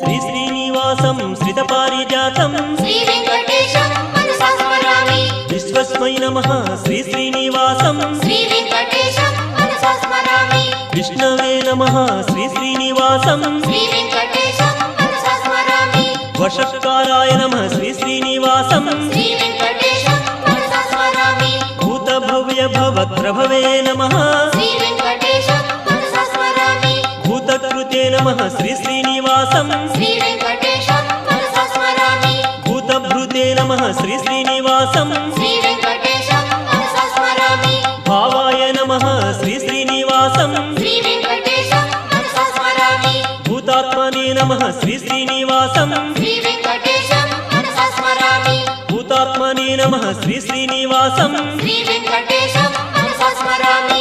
श्री श्रीनिवासं श्रितपारिजातं श्री वेंकटेशं मनसा स्मरामि। विश्वस्मै नमः श्री श्रीनिवासं श्री वेंकटेशं मनसा स्मरामि। विष्णवे नमः श्री श्रीनिवासं श्री वेंकटेशं मनसा स्मरामि। वषट्काराय नमः श्री श्रीनिवासं श्री वेंकटेशं मनसा स्मरामि। भूतभव्य भवत्प्रभवे नमः श्री वेंकटेशं मनसा स्मरामि। भूतकृते नमः श्री श्रीनिवासं श्री वेंकटेशं मनसा स्मरामि। भूतभृते नमः श्री श्रीनिवासं श्री वेंकटेशं मनसा स्मरामि। भावाय नमः श्री श्रीनिवासं श्री वेंकटेशं मनसा स्मरामि। भूतात्मने नमः श्री श्रीनिवासं श्री वेंकटेशं मनसा स्मरामि। भूतात्मने नमः श्री श्रीनिवासं श्री वेंकटेशं मनसा स्मरामि।